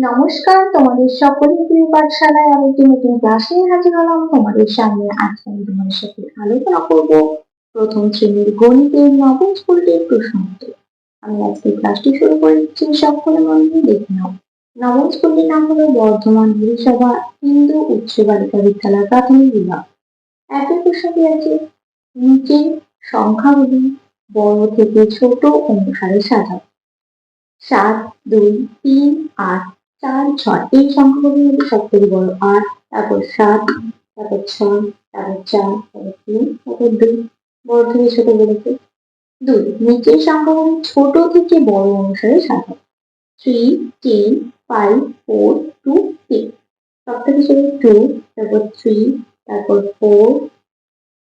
নমস্কার, তোমাদের সকলের প্রিয় পাঠশালায় আমি একটি নতুন ক্লাস নিয়ে হাজির হলাম তোমাদের সামনে। আজকে আমি তোমাদের সাথে আলোচনা করব প্রথম শ্রেণীর গণিতের নবম স্কুলের প্রশ্ন উত্তর। আমি আজকে ক্লাসটি শুরু করে দিচ্ছি, সকলে মন দিয়ে দেখে নাও। নবম স্কুলটির নাম হলো বর্ধমান হরিসভা হিন্দু উচ্চ বালিকা বিদ্যালয় প্রাথমিক বিভাগ। একই প্রশ্নটি আছে, নিচের সংখ্যাগুলি বড় থেকে ছোট অনুসারে সাজাও। 7, 2, 3, 8, 4, 6 এই সংখ্যাগুলি মধ্যে সব থেকে বড় 8, তারপর 7, তারপর 6, তারপর 4, তারপর 3, তারপর 2, বড় থেকে ছোট বলেছে 2। নিচের সংখ্যাগুলি ছোট থেকে বড় অনুসারে সাজাও। 3, 10, 5, 4, 2, 6 সব থেকে ছোট 2, তারপর 3, তারপর 4,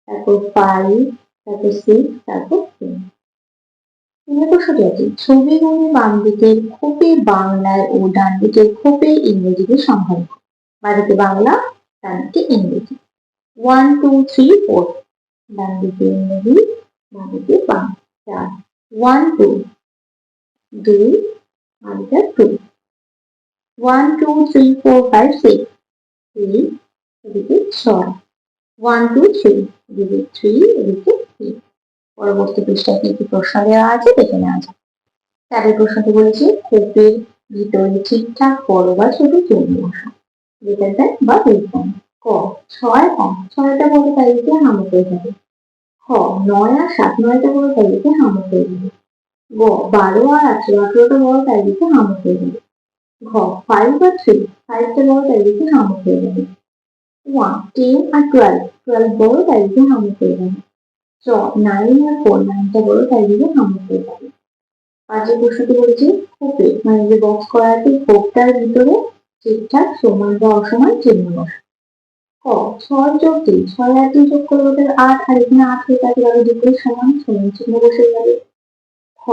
তারপর 5, তারপর 6, তারপর 10। প্রশ্নটি আছে, ছবিগুলি বাম দিকের খোপে বাংলায় ও ডান দিকের খোপে ইংরেজিতে সংখ্যা লেখো। বাঁদিকে বাংলা, ডান দিকে ইংরেজি। 1, 2, 3, 4 ডান দিকে ইংরেজি, বাম দিকে বাংলা। 1, 2 2 বাঁদিকে 2। 1, 2, 3, 4, 5, 6 3 এদিকে 6। 1, 2, 3 এদিকে 3 এদিকে 3। পরবর্তী পৃষ্ঠায় কি কি প্রশ্ন দেওয়া আছে দেখে নেওয়া যাক। তাদের প্রশ্নটি বলেছে, খোপের ভিতরে ঠিকঠাক বড় বা ছোট চিহ্ন বসাও। গ্রেটার দ্যান বা লেস দ্যান। ক 6 কম 6টা বড় তালিকে হামক হয়ে যাবে। খ 9 আর 7 9টা বড় তালিকে হামক হয়ে যাবে। গ 12 আর 18 18টা বড় তালিকে হামক হয়ে যাবে। ঘ 5 আর 3 5টা বড় তালিকে হামক হয়ে যাবে। 1 10 আর 12 12 বড় তালিকে হামক হয়ে যাবে। চ 9 আর 4 9টা বড় তালিকে হামক হয়ে যাবে। পাঁচের প্রশ্নটি বলেছে, খোপে মানে যে বক্স করা আছে খোপটার ভিতরে ঠিকঠাক সমান বা অসমান চিহ্ন বসে। ক 6 যোগ 3 6 আর 2 যোগ করলে ওদের 8 আর এখানে 8 হয়ে থাকে, তাহলে দুটোই সমান সমান চিহ্ন বসে যাবে। খ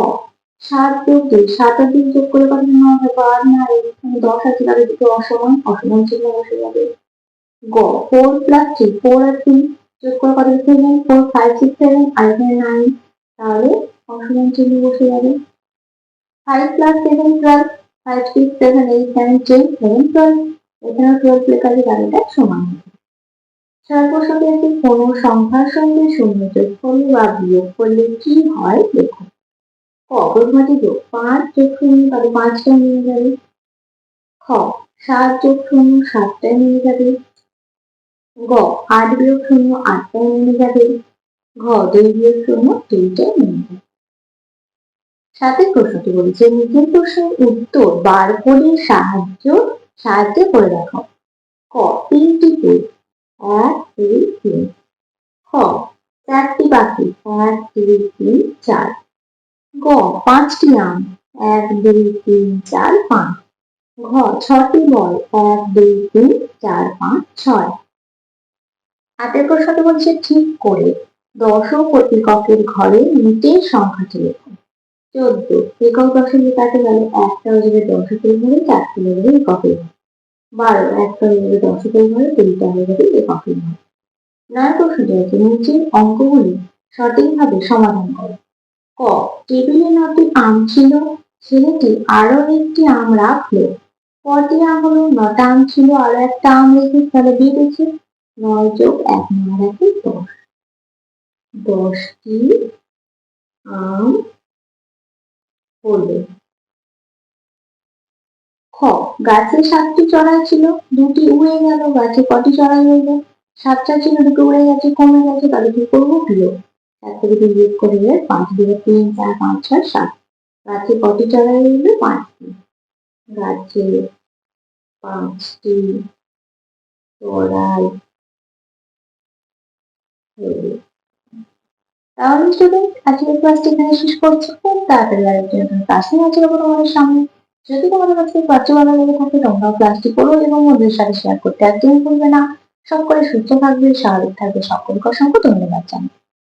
7 যোগ 2 7 আর 2 যোগ করলে কত 9 হবে 8 না, এখানে 10 আছে, তাহলে দুটো অসমান অসমান চিহ্ন বসে যাবে। গ 4 প্লাস 3 4 আর 3 যোগ করে কত লিখতে হবে 4 5 6 7 আর এখানে 9, তাহলে অসমান চিহ্ন বসে যাবে। 5 plus 7 12 5 6 7 8 9 10 11 12 এখানেও 12 লেখা আছে, তাহলে এটা সমান হবে। ছয় প্রশ্নটি আছে, কোন সংখ্যার সঙ্গে শূন্য যোগ করলে বা বিয়োগ করলে কি হয় দেখো। ক প্রথমটি যোগ 5 যোগ 0 তাহলে 5টা নিয়ে যাবে। খ 7 যোগ 0 7টায় নিয়ে যাবে। গ 8 বিয়োগ 0 8টায় নিয়ে যাবে। ঘ 2 বিয়োগ 0 2টায় নিয়ে যাবে। সাথে প্রশ্নটি বলেছে, নিচের প্রশ্নের উত্তর বার করে সাহায্যে করে দেখাও। ক 3টি ফুল 1 2 3। খ 4টি পাখি 1 2 3 4। গ 5টি আম 1 2 3 4 5। ঘ 6টি বল 1 2 3 4 5 6। হাতের প্রশ্নটি বলছে, ঠিক করে দশক এককের ঘরে নিচের সংখ্যাটি লেখো। 14 একক দশকে কাকে গেলে একটা হয়ে যাবে দশকের ঘরে, 4টা হয়ে যাবে এককের ঘরে। 12 একটা হয়ে যাবে দশকের ঘরে, 2টা হয়ে যাবে এককের ঘরে। 9 প্রশ্নটি আছে, নিচের অঙ্কগুলি সঠিকভাবে সমাধান করো। ক টেবিলে 9টি আম ছিল, ছেলেটি আরো একটি আম রাখলো। কটি আম হলো 9টা আম ছিল, আরো একটা আম রেখে, তাহলে বেড়েছে 9 যোগ 1 9 রাখে 10। 10টি আম হলো। খ গাছে 7টি চড়াই ছিল, 2টি উড়ে গেল, গাছে কটি চড়াই হইল? 7টা ছিল, 2টো উড়ে গেছে, কমে গেছে, তাহলে কি করবো বিয়োগ। 4 থেকে 2 বিয়োগ করে 5 বিয়োগ 3 4 5 6 7। গাছে কটি চড়াই হইল? 5টি। গাছে 5টি চড়াই হইল। তাহলে স্টুডেন্ট আজকের ক্লাসটি এখানে শেষ করছি। খুব তাড়াতাড়ি আরেকটি ক্লাস নিয়ে হাজির হবো তোমাদের সামনে। যদি তোমাদের কাছে ক্লাসটি ভালো লেগে থাকে তোমরা ক্লাসটি করো এবং বন্ধুদের সাথে শেয়ার করতে একদমই ভুলবে না। সকলে সুস্থ থাকবে, স্বাভাবিক থাকবে, সকলকে অসংখ্য ধন্যবাদ জানাই।